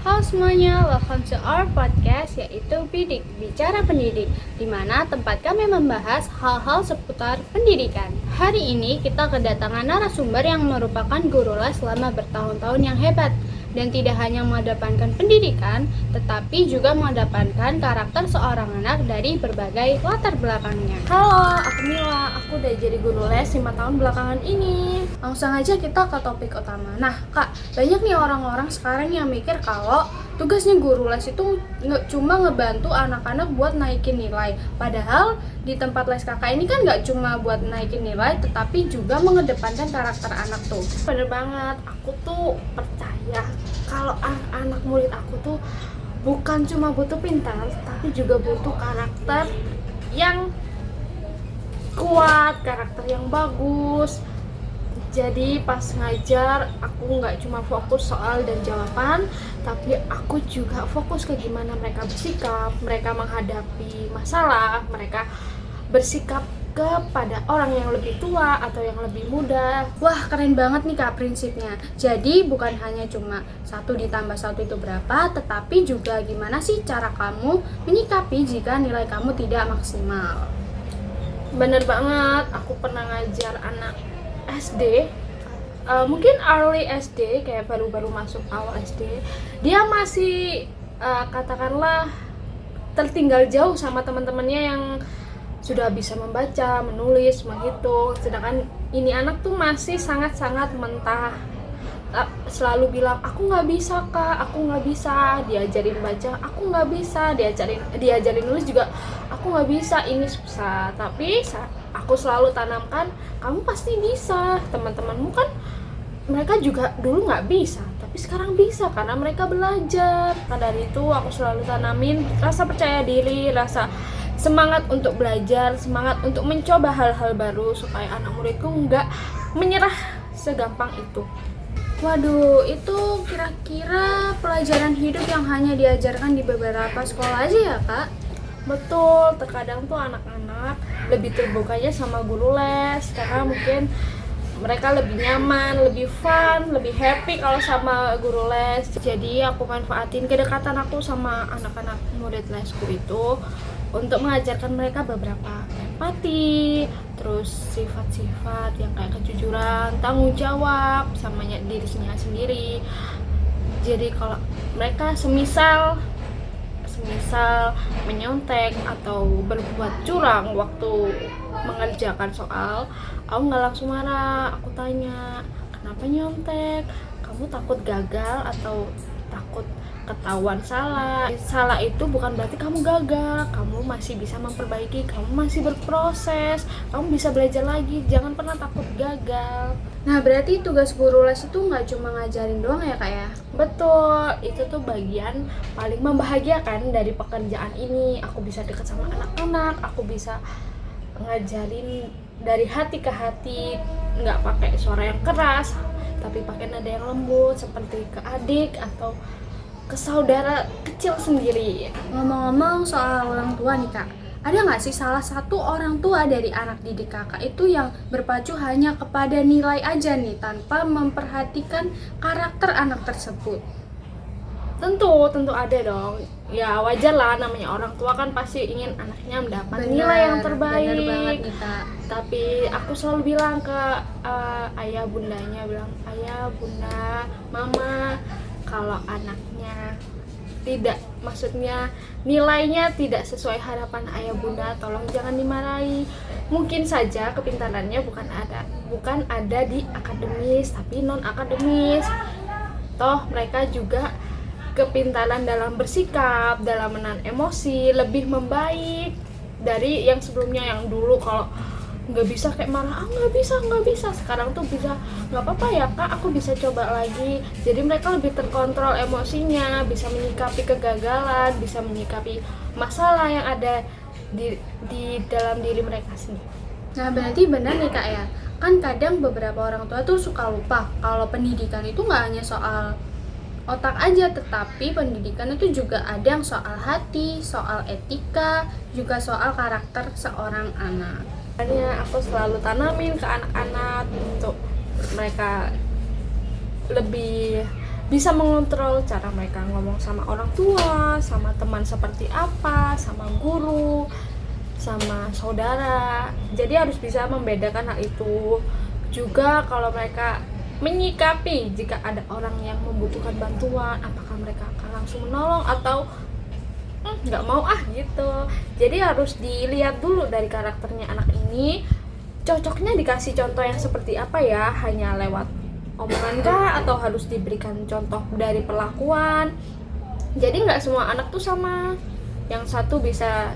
Halo semuanya, welcome to our podcast yaitu Bidik, Bicara Pendidik, di mana tempat kami membahas hal-hal seputar pendidikan. Hari ini kita kedatangan narasumber yang merupakan guru les selama bertahun-tahun yang hebat dan tidak hanya mengedepankan pendidikan, tetapi juga mengedepankan karakter seorang anak dari berbagai latar belakangnya. Halo, aku Mila, aku udah jadi guru les 5 tahun belakangan ini. Langsung aja kita ke topik utama. Nah kak, banyak nih orang-orang sekarang yang mikir kalau tugasnya guru les itu cuma ngebantu anak-anak buat naikin nilai. Padahal di tempat les kakak ini kan nggak cuma buat naikin nilai, tetapi juga mengedepankan karakter anak tuh. Bener banget, aku tuh percaya kalau anak murid aku tuh bukan cuma butuh pintar, tapi juga butuh karakter yang kuat, karakter yang bagus. Jadi pas ngajar aku nggak cuma fokus soal dan jawaban, tapi aku juga fokus ke gimana mereka bersikap, mereka menghadapi masalah, mereka bersikap kepada orang yang lebih tua atau yang lebih muda. Wah, keren banget nih kak prinsipnya. Jadi bukan hanya cuma 1 ditambah 1 itu berapa, tetapi juga gimana sih cara kamu menyikapi jika nilai kamu tidak maksimal. Bener banget, aku pernah ngajar anak SD, mungkin early SD, kayak baru-baru masuk awal SD. Dia masih katakanlah tertinggal jauh sama teman-temannya yang sudah bisa membaca, menulis, menghitung. Sedangkan ini anak tuh masih sangat-sangat mentah, selalu bilang aku nggak bisa kak, aku nggak bisa. Diajarin baca aku nggak bisa, diajarin nulis juga aku nggak bisa, ini susah. Tapi aku selalu tanamkan, kamu pasti bisa. Teman-temanmu kan mereka juga dulu nggak bisa, tapi sekarang bisa karena mereka belajar. Nah dari itu aku selalu tanamin rasa percaya diri, rasa semangat untuk belajar, semangat untuk mencoba hal-hal baru, supaya anak muridku nggak menyerah segampang itu. Waduh, itu kira-kira pelajaran hidup yang hanya diajarkan di beberapa sekolah aja ya kak? Betul, terkadang tuh anak-anak lebih terbukanya sama guru les karena mungkin mereka lebih nyaman, lebih fun, lebih happy kalau sama guru les. Jadi aku manfaatin kedekatan aku sama anak-anak murid lesku itu untuk mengajarkan mereka beberapa empati, terus sifat-sifat yang kayak kejujuran, tanggung jawab sama dirinya sendiri. Jadi kalau mereka semisal menyontek atau berbuat curang waktu mengerjakan soal, aku nggak langsung marah. Aku tanya, kenapa nyontek? Kamu takut gagal atau takut ketahuan salah? Salah itu bukan berarti kamu gagal, kamu masih bisa memperbaiki, kamu masih berproses, kamu bisa belajar lagi, jangan pernah takut gagal. Nah berarti tugas guru les itu nggak cuma ngajarin doang ya kak ya? Betul, itu tuh bagian paling membahagiakan dari pekerjaan ini. Aku bisa deket sama anak-anak, aku bisa ngajarin dari hati ke hati, nggak pakai suara yang keras, tapi pakai nada yang lembut seperti ke adik atau ke saudara kecil sendiri. Ngomong-ngomong soal orang tua nih kak, ada nggak sih salah satu orang tua dari anak didik kakak itu yang berpacu hanya kepada nilai aja nih tanpa memperhatikan karakter anak tersebut? Tentu ada dong. Ya wajar lah, namanya orang tua kan pasti ingin anaknya mendapat nilai yang terbaik. Bener banget nih kak. Tapi aku selalu bilang ke ayah bundanya, bilang ayah bunda mama, kalau anaknya tidak, maksudnya nilainya tidak sesuai harapan ayah bunda, tolong jangan dimarahi. Mungkin saja kepintarannya bukan ada di akademis, tapi non akademis. Toh mereka juga kepintaran dalam bersikap, dalam menahan emosi lebih membaik dari yang sebelumnya, yang dulu kalau nggak bisa kayak marah, nggak bisa. Sekarang tuh bisa, nggak apa-apa ya kak, aku bisa coba lagi. Jadi mereka lebih terkontrol emosinya, bisa menyikapi kegagalan, bisa menyikapi masalah yang ada di dalam diri mereka sendiri. Nah berarti benar nih kak ya, kan kadang beberapa orang tua tuh suka lupa kalau pendidikan itu nggak hanya soal otak aja, tetapi pendidikan itu juga ada yang soal hati, soal etika, juga soal karakter seorang anak. Makanya aku selalu tanamin ke anak-anak untuk mereka lebih bisa mengontrol cara mereka ngomong sama orang tua, sama teman seperti apa, sama guru, sama saudara. Jadi harus bisa membedakan hal itu. Juga kalau mereka menyikapi jika ada orang yang membutuhkan bantuan, apakah mereka akan langsung menolong atau nggak mau gitu. Jadi harus dilihat dulu dari karakternya anak ini, cocoknya dikasih contoh yang seperti apa ya, hanya lewat omongan kah atau harus diberikan contoh dari perlakuan. Jadi nggak semua anak tuh sama. Yang satu bisa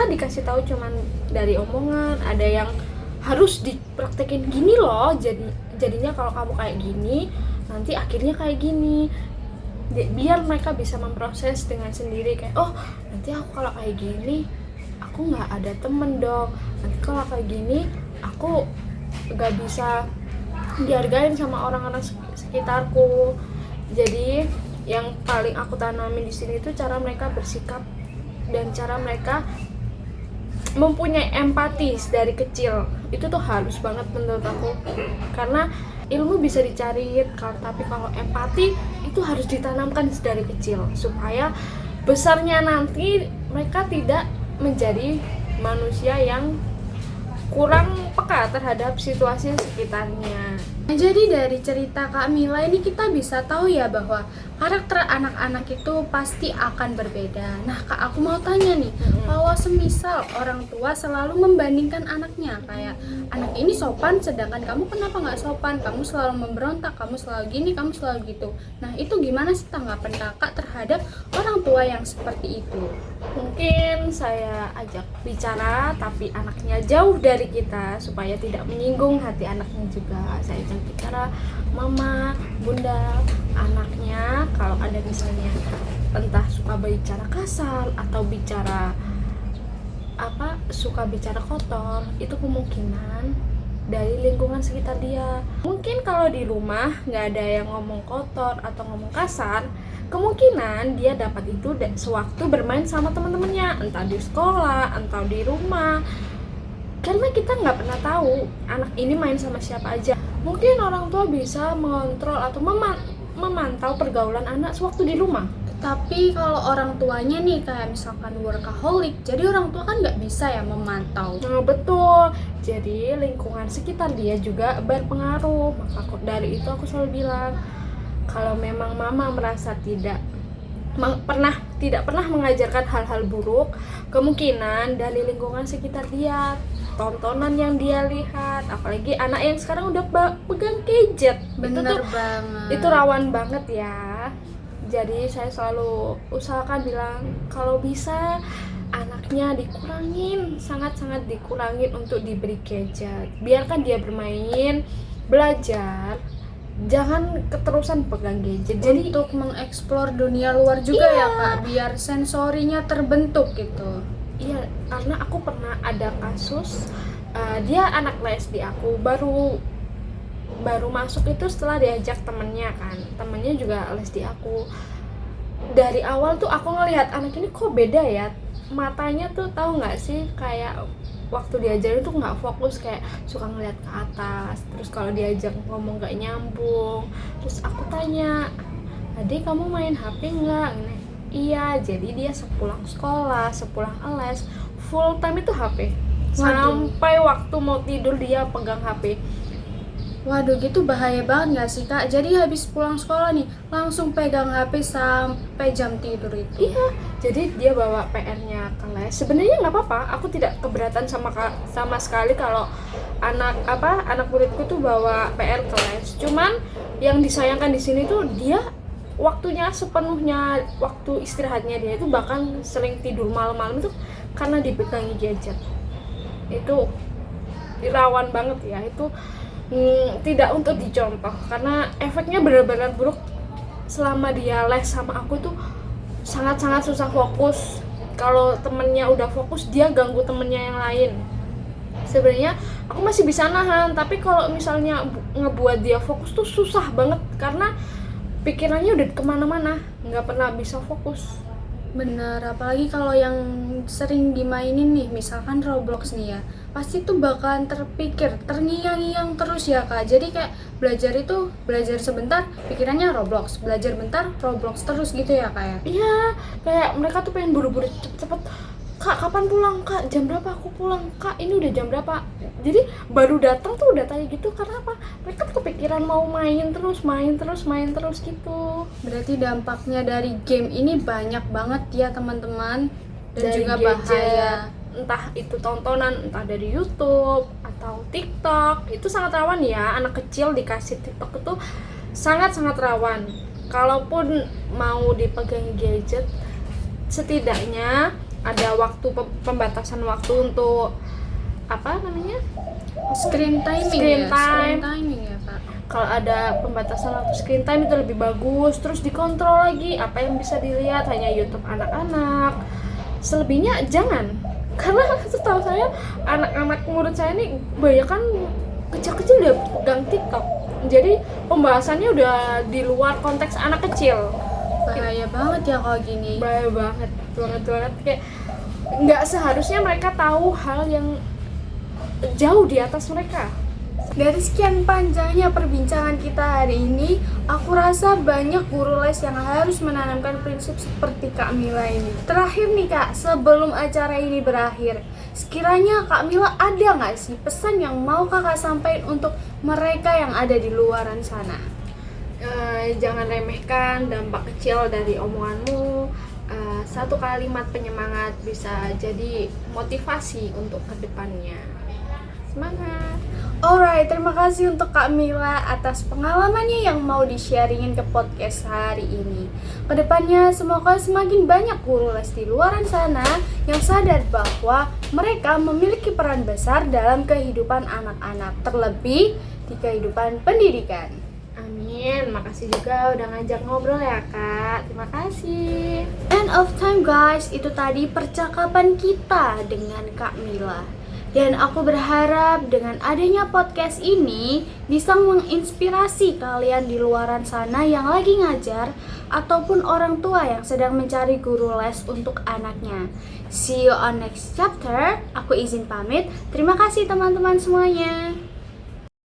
dikasih tahu cuman dari omongan, ada yang harus dipraktekin gini loh, jadinya kalau kamu kayak gini nanti akhirnya kayak gini. Biar mereka bisa memproses dengan sendiri, kayak oh nanti aku kalau kayak gini aku nggak ada temen dong, nanti kalau kayak gini aku nggak bisa dihargain sama orang-orang sekitarku. Jadi yang paling aku tanamin di sini itu cara mereka bersikap dan cara mereka mempunyai empati dari kecil. Itu tuh harus banget menurut aku, karena ilmu bisa dicari, tapi kalau empati itu harus ditanamkan dari kecil supaya besarnya nanti mereka tidak menjadi manusia yang kurang peka terhadap situasi sekitarnya. Nah, jadi dari cerita Kak Mila ini kita bisa tahu ya bahwa karakter anak-anak itu pasti akan berbeda. Nah Kak, aku mau tanya nih, kalau semisal orang tua selalu membandingkan anaknya, kayak anak ini sopan sedangkan kamu kenapa nggak sopan, kamu selalu memberontak, kamu selalu gini, kamu selalu gitu. Nah itu gimana sih tanggapan kakak terhadap orang tua yang seperti itu? Mungkin saya ajak bicara tapi anaknya jauh dari kita supaya tidak menyinggung hati anaknya juga. Saya ajak bicara, mama, bunda, anaknya kalau ada misalnya entah suka bicara kasar atau suka bicara kotor, itu kemungkinan dari lingkungan sekitar dia. Mungkin kalau di rumah nggak ada yang ngomong kotor atau ngomong kasar, kemungkinan dia dapat itu sewaktu bermain sama teman-temannya, entah di sekolah, entah di rumah. Karena kita nggak pernah tahu anak ini main sama siapa aja. Mungkin orang tua bisa mengontrol atau memantau pergaulan anak sewaktu di rumah. Tapi kalau orang tuanya nih kayak misalkan workaholic, jadi orang tua kan nggak bisa ya memantau. Nah, betul. Jadi lingkungan sekitar dia juga berpengaruh. Maka dari itu aku selalu bilang, kalau memang mama merasa tidak pernah mengajarkan hal-hal buruk, kemungkinan dari lingkungan sekitar dia, tontonan yang dia lihat, apalagi anak yang sekarang udah pegang gadget, Bener banget. itu rawan banget ya. Jadi saya selalu usahakan bilang kalau bisa anaknya dikurangin, sangat-sangat dikurangin untuk diberi gadget. Biarkan dia bermain, belajar, jangan keterusan pegang gadget. Jadi untuk mengeksplor dunia luar juga ya Kak, biar sensorinya terbentuk gitu. Iya, karena aku pernah ada kasus, dia anak les di aku, baru masuk itu setelah diajak temennya kan, temennya juga les di aku. Dari awal tuh aku ngelihat anak ini kok beda ya, matanya tuh tahu nggak sih, kayak waktu diajarin tuh nggak fokus, kayak suka ngeliat ke atas, terus kalau diajak ngomong nggak nyambung. Terus aku tanya, adik kamu main HP nggak? Iya, jadi dia sepulang sekolah, sepulang les, full time itu HP. Sampai waktu mau tidur dia pegang HP. Waduh, gitu bahaya banget gak sih Kak? Jadi habis pulang sekolah nih, langsung pegang HP sampai jam tidur itu. Iya, jadi dia bawa PR-nya ke les. Sebenarnya nggak apa-apa, aku tidak keberatan sama sekali kalau anak muridku tuh bawa PR ke les. Cuman yang disayangkan di sini tuh dia waktunya sepenuhnya, waktu istirahatnya dia itu bahkan sering tidur malam-malam itu karena dipegangi gadget. Itu rawan banget ya, itu tidak untuk dicontoh karena efeknya benar-benar buruk. Selama dia les sama aku tuh sangat-sangat susah fokus. Kalau temennya udah fokus, dia ganggu temennya yang lain. Sebenarnya aku masih bisa nahan, tapi kalau misalnya ngebuat dia fokus tuh susah banget karena pikirannya udah kemana-mana, nggak pernah bisa fokus. Bener, apalagi kalau yang sering dimainin nih, misalkan Roblox nih ya, pasti tuh bakalan terpikir, terngiang-ngiang terus ya kak. Jadi kayak belajar sebentar, pikirannya Roblox, belajar bentar, Roblox terus gitu ya kak ya. Iya, kayak mereka tuh pengen buru-buru cepet-cepet. Kak, kapan pulang? Kak, jam berapa aku pulang? Kak, ini udah jam berapa? Jadi baru datang tuh udah tanya gitu, karena apa? Mereka tuh kepikiran mau main terus gitu. Berarti dampaknya dari game ini banyak banget ya teman-teman, dan Dari juga gadget, bahaya. entah itu tontonan, entah dari YouTube atau TikTok, itu sangat rawan ya. Anak kecil dikasih TikTok itu sangat-sangat rawan. Kalaupun mau dipegang gadget, setidaknya ada waktu pembatasan waktu untuk apa namanya, Screen timing Screen ya, time. screen timing ya kak. kalau ada pembatasan waktu screen time itu lebih bagus. Terus dikontrol lagi apa yang bisa dilihat, hanya YouTube anak-anak, selebihnya jangan. Karena setahu saya anak-anak menurut saya ini banyak kan kecil-kecil udah pegang TikTok, jadi pembahasannya udah di luar konteks anak kecil. Bahaya banget ya kalau gini. Bahaya banget kayak nggak seharusnya mereka tahu hal yang jauh di atas mereka. Dari sekian panjangnya perbincangan kita hari ini, aku rasa banyak guru les yang harus menanamkan prinsip seperti Kak Mila ini. Terakhir nih Kak, sebelum acara ini berakhir, sekiranya Kak Mila ada nggak sih pesan yang mau Kakak sampaikan untuk mereka yang ada di luaran sana? Jangan remehkan dampak kecil dari omonganmu. Satu kalimat penyemangat bisa jadi motivasi untuk kedepannya. Semangat! Alright, terima kasih untuk Kak Mila atas pengalamannya yang mau di-sharingin ke podcast hari ini. Kedepannya semoga semakin banyak guru les di luaran sana yang sadar bahwa mereka memiliki peran besar dalam kehidupan anak-anak, terlebih di kehidupan pendidikan. Amin. Makasih juga udah ngajak ngobrol ya Kak. Terima kasih. End of time guys, itu tadi percakapan kita dengan Kak Mila. Dan aku berharap dengan adanya podcast ini bisa menginspirasi kalian di luaran sana yang lagi ngajar ataupun orang tua yang sedang mencari guru les untuk anaknya. See you on next chapter. Aku izin pamit. Terima kasih teman-teman semuanya.